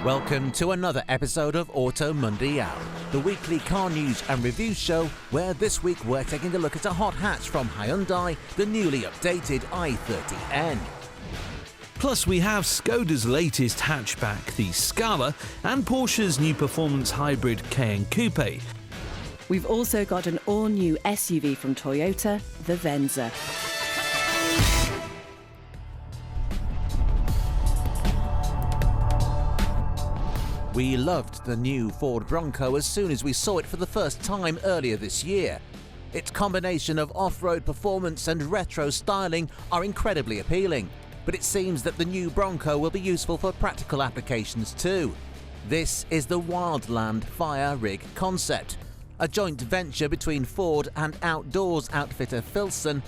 Welcome to another episode of AutoMundial, the weekly car news and review show where this week we're taking a look at a hot hatch from Hyundai, the newly updated i30N. Plus we have Skoda's latest hatchback, the Scala, and Porsche's new performance hybrid Cayenne Coupe. We've also got an all-new SUV from Toyota, the Venza. We loved the new Ford Bronco as soon as we saw it for the first time earlier this year. Its combination of off-road performance and retro styling are incredibly appealing, but it seems that the new Bronco will be useful for practical applications too. This is the Wildland fire rig concept, a joint venture between Ford and outdoors outfitter Filson,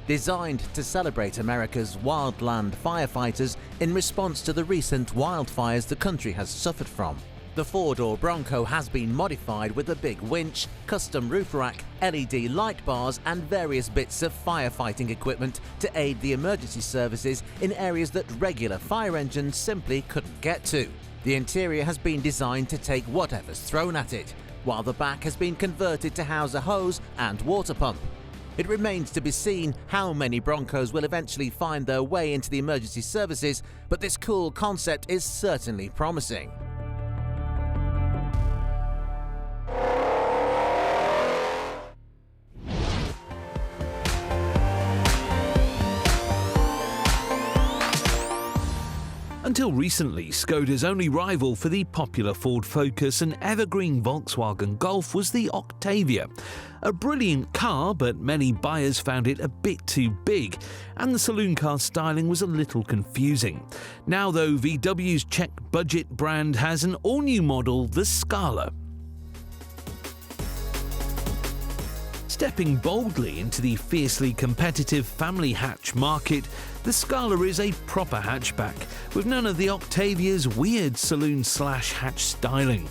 designed to celebrate America's wildland firefighters in response to the recent wildfires the country has suffered from. The four-door Bronco has been modified with a big winch, custom roof rack, LED light bars and various bits of firefighting equipment to aid the emergency services in areas that regular fire engines simply couldn't get to. The interior has been designed to take whatever's thrown at it, while the back has been converted to house a hose and water pump. It remains to be seen how many Broncos will eventually find their way into the emergency services, but this cool concept is certainly promising. Until recently, Skoda's only rival for the popular Ford Focus and evergreen Volkswagen Golf was the Octavia. A brilliant car, but many buyers found it a bit too big, and the saloon car styling was a little confusing. Now though, VW's Czech budget brand has an all-new model, the Scala. Stepping boldly into the fiercely competitive family hatch market, the Scala is a proper hatchback, with none of the Octavia's weird saloon/hatch styling.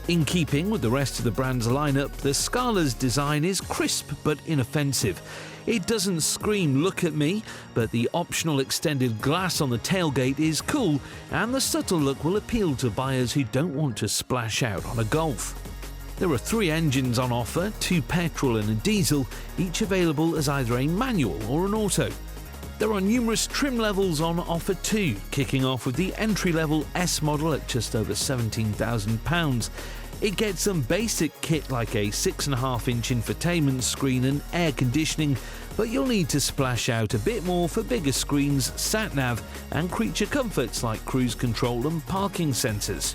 In keeping with the rest of the brand's lineup, the Scala's design is crisp but inoffensive. It doesn't scream "look at me," but the optional extended glass on the tailgate is cool, and the subtle look will appeal to buyers who don't want to splash out on a Golf. There are 3 engines on offer, 2 petrol and a diesel, each available as either a manual or an auto. There are numerous trim levels on offer too, kicking off with the entry-level S model at just over £17,000. It gets some basic kit like a 6.5-inch infotainment screen and air conditioning, but you'll need to splash out a bit more for bigger screens, sat-nav and creature comforts like cruise control and parking sensors.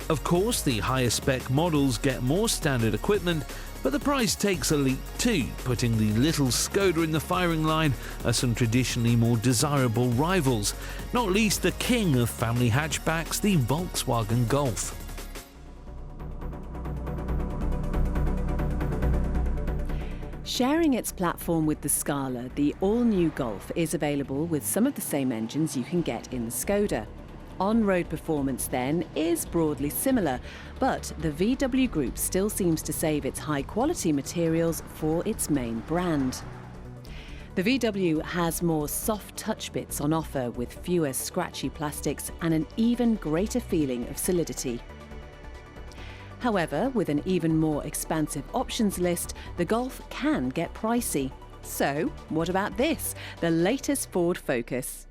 Of course, the higher spec models get more standard equipment, but the price takes a leap too, putting the little Skoda in the firing line are some traditionally more desirable rivals, not least the king of family hatchbacks, the Volkswagen Golf. Sharing its platform with the Scala, the all-new Golf is available with some of the same engines you can get in the Skoda. On-road performance then is broadly similar, but the VW Group still seems to save its high-quality materials for its main brand. The VW has more soft touch bits on offer with fewer scratchy plastics and an even greater feeling of solidity. However, with an even more expansive options list, the Golf can get pricey. So, what about this, the latest Ford Focus?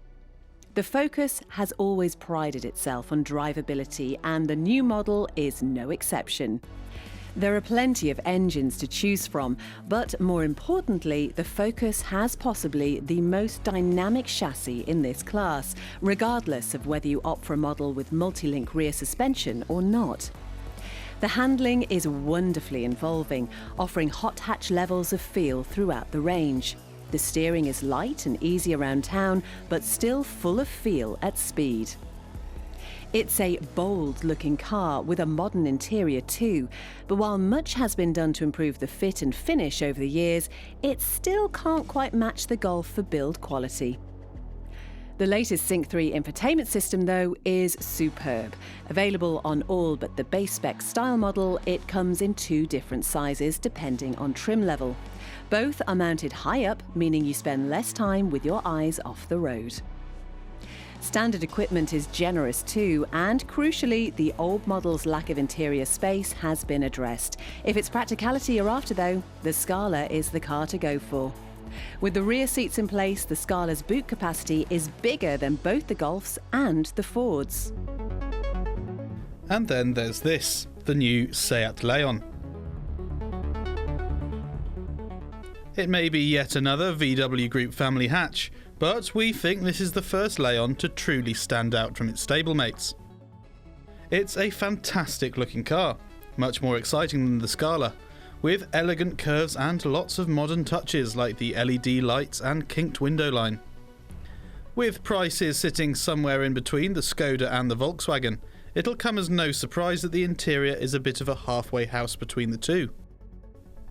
The Focus has always prided itself on drivability, and the new model is no exception. There are plenty of engines to choose from, but more importantly, the Focus has possibly the most dynamic chassis in this class, regardless of whether you opt for a model with multi-link rear suspension or not. The handling is wonderfully involving, offering hot hatch levels of feel throughout the range. The steering is light and easy around town, but still full of feel at speed. It's a bold-looking car with a modern interior too, but while much has been done to improve the fit and finish over the years, it still can't quite match the Golf for build quality. The latest Sync 3 infotainment system, though, is superb. Available on all but the base spec style model, it comes in 2 different sizes depending on trim level. Both are mounted high up, meaning you spend less time with your eyes off the road. Standard equipment is generous too, and crucially, the old model's lack of interior space has been addressed. If it's practicality you're after though, the Scala is the car to go for. With the rear seats in place, the Scala's boot capacity is bigger than both the Golfs and the Fords. And then there's this, the new Seat Leon. It may be yet another VW Group family hatch, but we think this is the first Leon to truly stand out from its stablemates. It's a fantastic looking car, much more exciting than the Scala, with elegant curves and lots of modern touches like the LED lights and kinked window line. With prices sitting somewhere in between the Skoda and the Volkswagen, it'll come as no surprise that the interior is a bit of a halfway house between the two.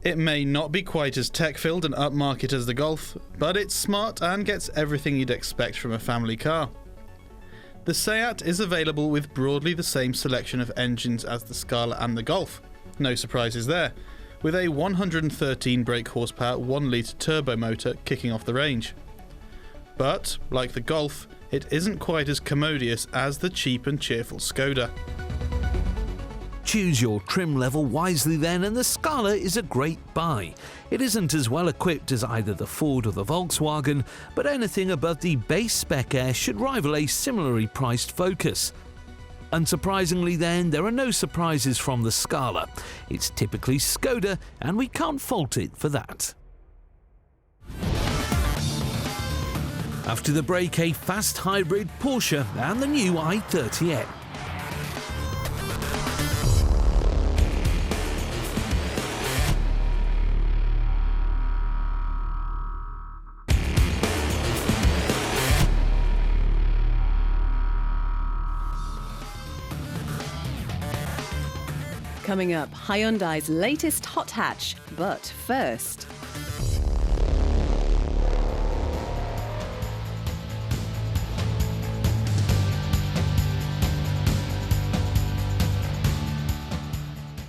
It may not be quite as tech-filled and upmarket as the Golf, but it's smart and gets everything you'd expect from a family car. The Seat is available with broadly the same selection of engines as the Scala and the Golf, no surprises there, with a 113 brake horsepower 1-litre turbo motor kicking off the range. But, like the Golf, it isn't quite as commodious as the cheap and cheerful Skoda. Choose your trim level wisely then, and the Scala is a great buy. It isn't as well equipped as either the Ford or the Volkswagen, but anything above the base spec Air should rival a similarly priced Focus. Unsurprisingly then, there are no surprises from the Scala. It's typically Skoda, and we can't fault it for that. After the break, a fast hybrid Porsche and the new i30N. Coming up, Hyundai's latest hot hatch, but first.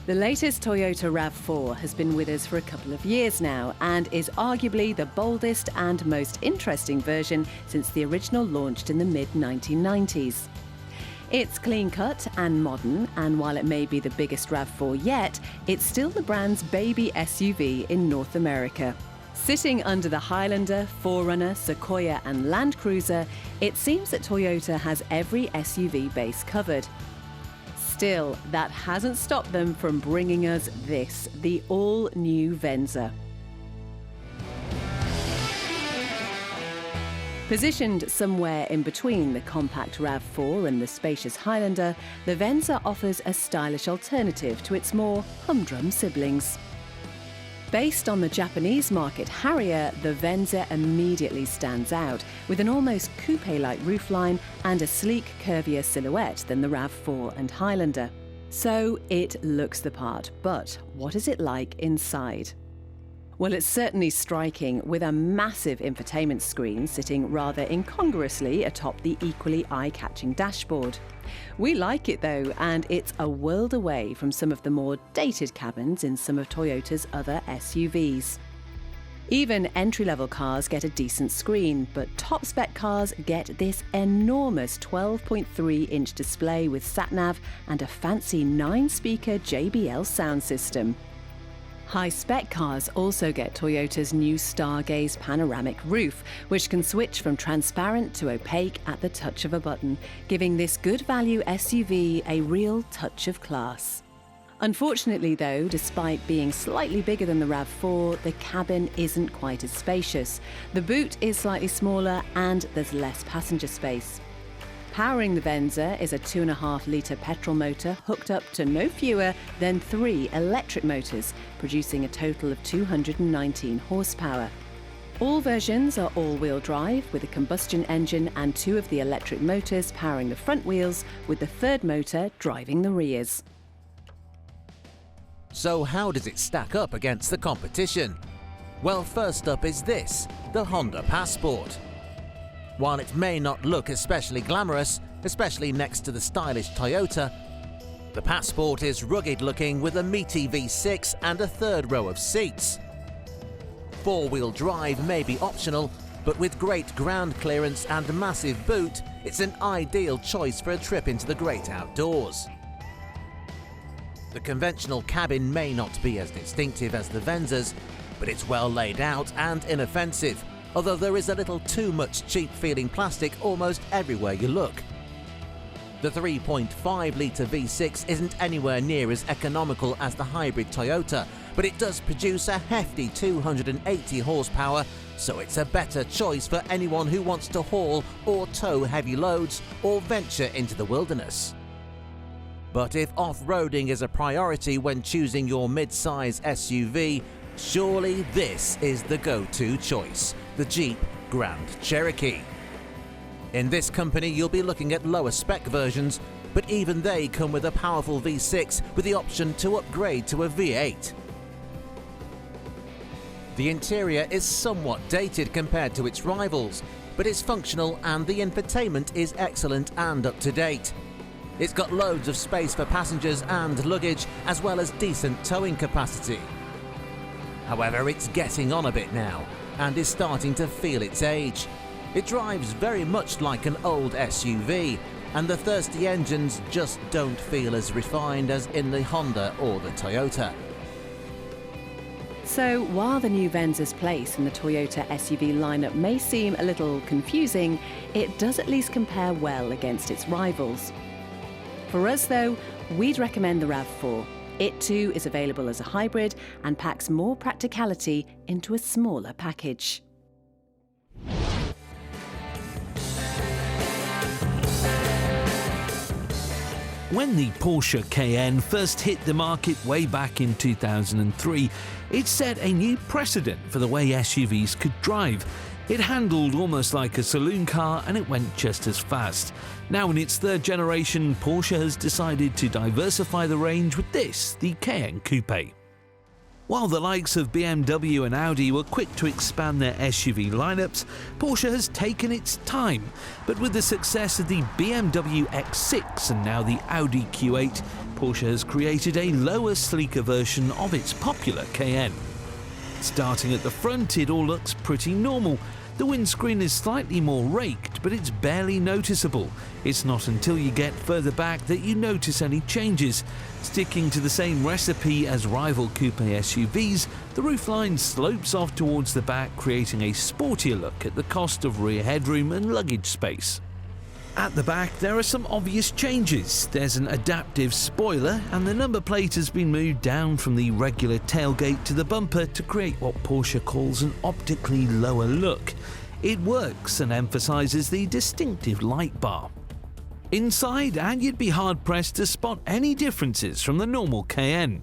The latest Toyota RAV4 has been with us for a couple of years now and is arguably the boldest and most interesting version since the original launched in the mid-1990s. It's clean-cut and modern, and while it may be the biggest RAV4 yet, it's still the brand's baby SUV in North America. Sitting under the Highlander, 4Runner, Sequoia and Land Cruiser, it seems that Toyota has every SUV base covered. Still, that hasn't stopped them from bringing us this, the all-new Venza. Positioned somewhere in between the compact RAV4 and the spacious Highlander, the Venza offers a stylish alternative to its more humdrum siblings. Based on the Japanese market Harrier, the Venza immediately stands out, with an almost coupe-like roofline and a sleek, curvier silhouette than the RAV4 and Highlander. So it looks the part, but what is it like inside? Well, it's certainly striking, with a massive infotainment screen sitting rather incongruously atop the equally eye-catching dashboard. We like it though, and it's a world away from some of the more dated cabins in some of Toyota's other SUVs. Even entry-level cars get a decent screen, but top-spec cars get this enormous 12.3-inch display with sat-nav and a fancy 9-speaker JBL sound system. High-spec cars also get Toyota's new Stargaze panoramic roof, which can switch from transparent to opaque at the touch of a button, giving this good-value SUV a real touch of class. Unfortunately though, despite being slightly bigger than the RAV4, the cabin isn't quite as spacious. The boot is slightly smaller and there's less passenger space. Powering the Venza is a 2.5-litre petrol motor hooked up to no fewer than 3 electric motors, producing a total of 219 horsepower. All versions are all-wheel drive with a combustion engine and 2 of the electric motors powering the front wheels, with the third motor driving the rears. So how does it stack up against the competition? Well, first up is this, the Honda Passport. While it may not look especially glamorous, especially next to the stylish Toyota, the Passport is rugged looking with a meaty V6 and a third row of seats. 4-wheel drive may be optional, but with great ground clearance and massive boot, it's an ideal choice for a trip into the great outdoors. The conventional cabin may not be as distinctive as the Venza's, but it's well laid out and inoffensive, although there is a little too much cheap-feeling plastic almost everywhere you look. The 3.5-litre V6 isn't anywhere near as economical as the hybrid Toyota, but it does produce a hefty 280 horsepower, so it's a better choice for anyone who wants to haul or tow heavy loads or venture into the wilderness. But if off-roading is a priority when choosing your mid-size SUV, surely this is the go-to choice, the Jeep Grand Cherokee. In this company, you'll be looking at lower spec versions, but even they come with a powerful V6 with the option to upgrade to a V8. The interior is somewhat dated compared to its rivals, but it's functional and the infotainment is excellent and up to date. It's got loads of space for passengers and luggage, as well as decent towing capacity. However, it's getting on a bit now, and is starting to feel its age. It drives very much like an old SUV, and the thirsty engines just don't feel as refined as in the Honda or the Toyota. So while the new Venza's place in the Toyota SUV lineup may seem a little confusing, it does at least compare well against its rivals. For us though, we'd recommend the RAV4. It too is available as a hybrid and packs more practicality into a smaller package. When the Porsche Cayenne first hit the market way back in 2003, it set a new precedent for the way SUVs could drive. It handled almost like a saloon car and it went just as fast. Now in its third generation, Porsche has decided to diversify the range with this, the Cayenne Coupe. While the likes of BMW and Audi were quick to expand their SUV lineups, Porsche has taken its time. But with the success of the BMW X6 and now the Audi Q8, Porsche has created a lower, sleeker version of its popular Cayenne. Starting at the front, it all looks pretty normal. The windscreen is slightly more raked, but it's barely noticeable. It's not until you get further back that you notice any changes. Sticking to the same recipe as rival coupe SUVs, the roofline slopes off towards the back, creating a sportier look at the cost of rear headroom and luggage space. At the back, there are some obvious changes. There's an adaptive spoiler, and the number plate has been moved down from the regular tailgate to the bumper to create what Porsche calls an optically lower look. It works and emphasises the distinctive light bar. Inside, and you'd be hard-pressed to spot any differences from the normal Cayenne.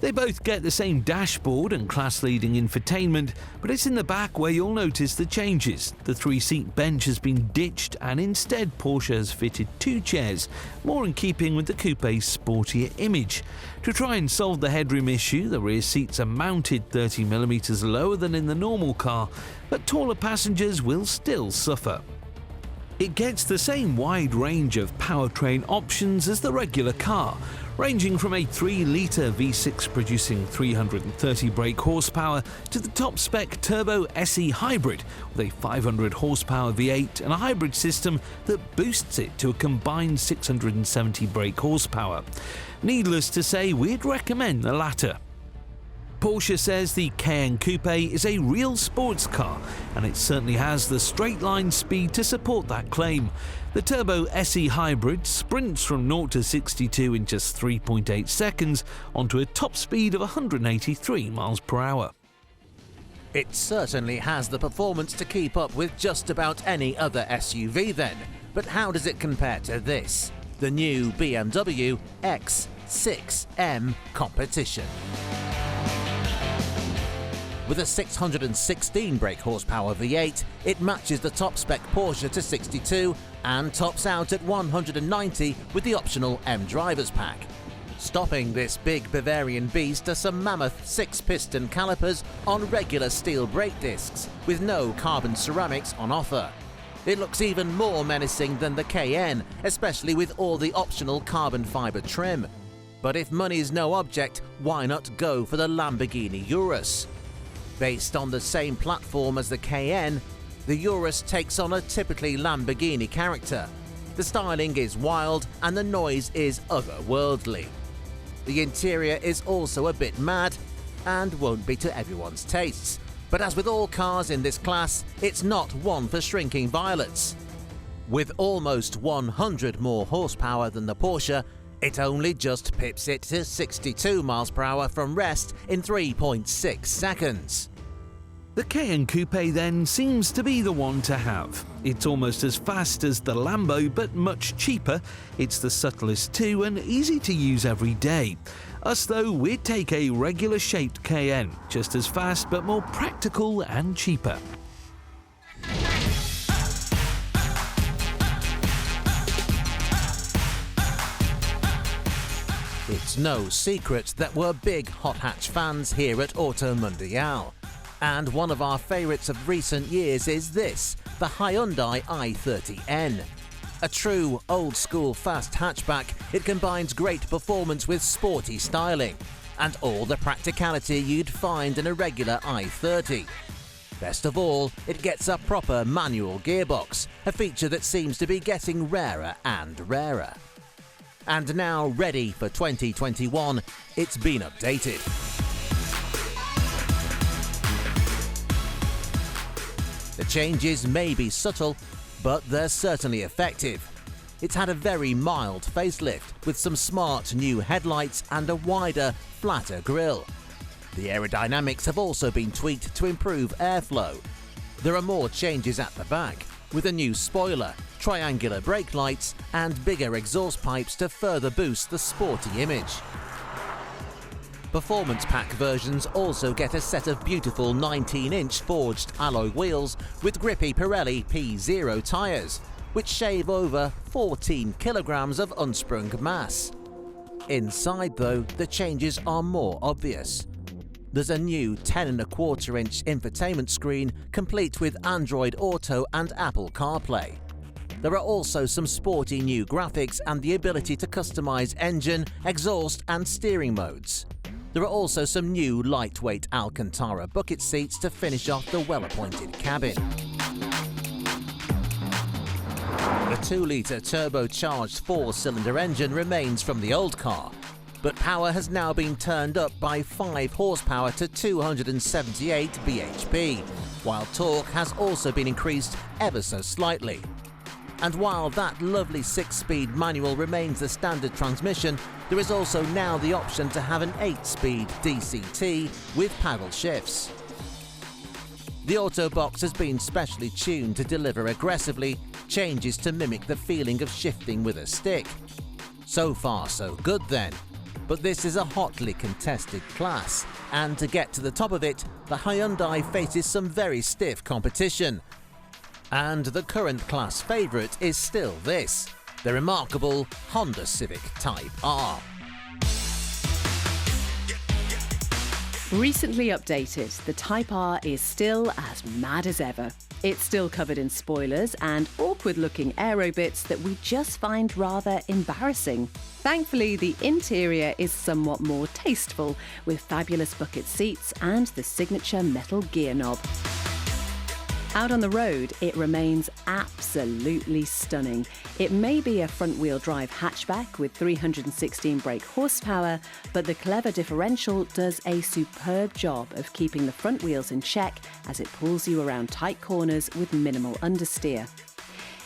They both get the same dashboard and class-leading infotainment, but it's in the back where you'll notice the changes. The three-seat bench has been ditched, and instead Porsche has fitted two chairs, more in keeping with the coupe's sportier image. To try and solve the headroom issue, the rear seats are mounted 30mm lower than in the normal car, but taller passengers will still suffer. It gets the same wide range of powertrain options as the regular car, ranging from a 3-litre V6 producing 330 brake horsepower to the top-spec Turbo SE Hybrid with a 500 horsepower V8 and a hybrid system that boosts it to a combined 670 brake horsepower. Needless to say, we'd recommend the latter. Porsche says the Cayenne Coupe is a real sports car, and it certainly has the straight-line speed to support that claim. The Turbo SE Hybrid sprints from 0 to 62 in just 3.8 seconds onto a top speed of 183 miles per hour. It certainly has the performance to keep up with just about any other SUV then, but how does it compare to this, the new BMW X6M competition? With a 616 brake horsepower V8, it matches the top-spec Porsche to 62 and tops out at 190 with the optional M Drivers Pack. Stopping this big Bavarian beast are some mammoth 6-piston calipers on regular steel brake discs with no carbon ceramics on offer. It looks even more menacing than the Cayenne, especially with all the optional carbon fibre trim. But if money's no object, why not go for the Lamborghini Urus? Based on the same platform as the Cayenne, The Urus takes on a typically Lamborghini character. The styling is wild and the noise is otherworldly. The interior is also a bit mad and won't be to everyone's tastes. But as with all cars in this class, it's not one for shrinking violets. With almost 100 more horsepower than the Porsche, it only just pips it to 62 miles per hour from rest in 3.6 seconds. The Cayenne Coupe then seems to be the one to have. It's almost as fast as the Lambo but much cheaper. It's the subtlest too and easy to use every day. Us though, we'd take a regular shaped Cayenne, just as fast but more practical and cheaper. It's no secret that we're big hot hatch fans here at AutoMundial. And one of our favourites of recent years is this, the Hyundai i30N. A true old-school fast hatchback, it combines great performance with sporty styling and all the practicality you'd find in a regular i30. Best of all, it gets a proper manual gearbox, a feature that seems to be getting rarer and rarer. And now ready for 2021, it's been updated. The changes may be subtle, but they're certainly effective. It's had a very mild facelift with some smart new headlights and a wider, flatter grille. The aerodynamics have also been tweaked to improve airflow. There are more changes at the back, with a new spoiler, triangular brake lights and bigger exhaust pipes to further boost the sporty image. Performance Pack versions also get a set of beautiful 19-inch forged alloy wheels with grippy Pirelli P0 tyres, which shave over 14 kilograms of unsprung mass. Inside though, the changes are more obvious. There's a new 10.25-inch infotainment screen complete with Android Auto and Apple CarPlay. There are also some sporty new graphics and the ability to customize engine, exhaust and steering modes. There are also some new lightweight Alcantara bucket seats to finish off the well-appointed cabin. The 2-litre turbocharged 4-cylinder engine remains from the old car, but power has now been turned up by 5 horsepower to 278 bhp, while torque has also been increased ever so slightly. And while that lovely 6-speed manual remains the standard transmission, there is also now the option to have an 8-speed DCT with paddle shifts. The Autobox has been specially tuned to deliver aggressively, changes to mimic the feeling of shifting with a stick. So far so good then, but this is a hotly contested class, and to get to the top of it, the Hyundai faces some very stiff competition. And the current class favourite is still this, the remarkable Honda Civic Type R. Recently updated, the Type R is still as mad as ever. It's still covered in spoilers and awkward-looking aero bits that we just find rather embarrassing. Thankfully, the interior is somewhat more tasteful, with fabulous bucket seats and the signature metal gear knob. Out on the road, it remains absolutely stunning. It may be a front-wheel drive hatchback with 316 brake horsepower, but the clever differential does a superb job of keeping the front wheels in check as it pulls you around tight corners with minimal understeer.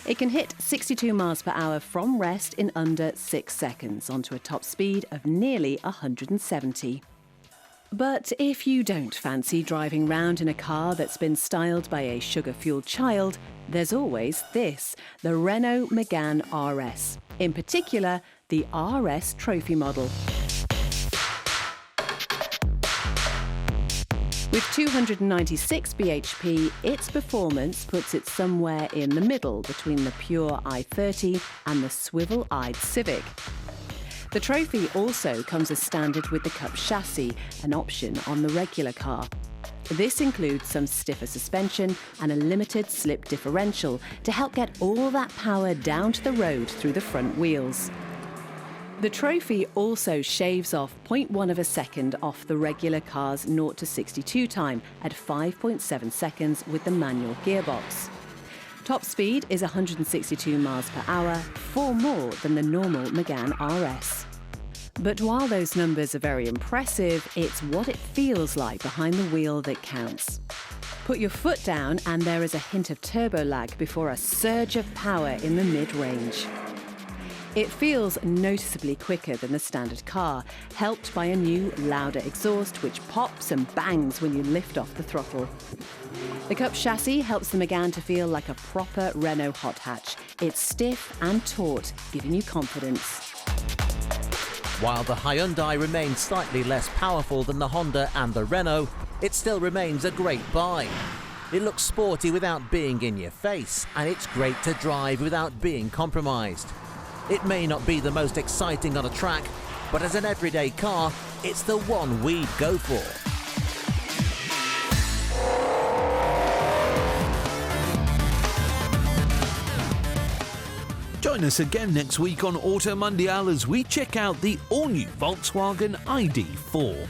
It can hit 62 miles per hour from rest in under 6 seconds onto a top speed of nearly 170. But if you don't fancy driving round in a car that's been styled by a sugar-fueled child, there's always this, the Renault Megane RS. In particular, the RS Trophy model. With 296 bhp, its performance puts it somewhere in the middle between the pure i30 and the swivel-eyed Civic. The Trophy also comes as standard with the Cup chassis, an option on the regular car. This includes some stiffer suspension and a limited slip differential to help get all that power down to the road through the front wheels. The Trophy also shaves off 0.1 of a second off the regular car's 0 to 62 time at 5.7 seconds with the manual gearbox. Top speed is 162 miles per hour, 4 more than the normal Megane RS. But while those numbers are very impressive, it's what it feels like behind the wheel that counts. Put your foot down and there is a hint of turbo lag before a surge of power in the mid-range. It feels noticeably quicker than the standard car, helped by a new, louder exhaust which pops and bangs when you lift off the throttle. The Cup chassis helps the Megane to feel like a proper Renault hot hatch. It's stiff and taut, giving you confidence. While the Hyundai remains slightly less powerful than the Honda and the Renault, it still remains a great buy. It looks sporty without being in your face, and it's great to drive without being compromised. It may not be the most exciting on a track, but as an everyday car, it's the one we'd go for. Join us again next week on AutoMundial as we check out the all-new Volkswagen ID.4.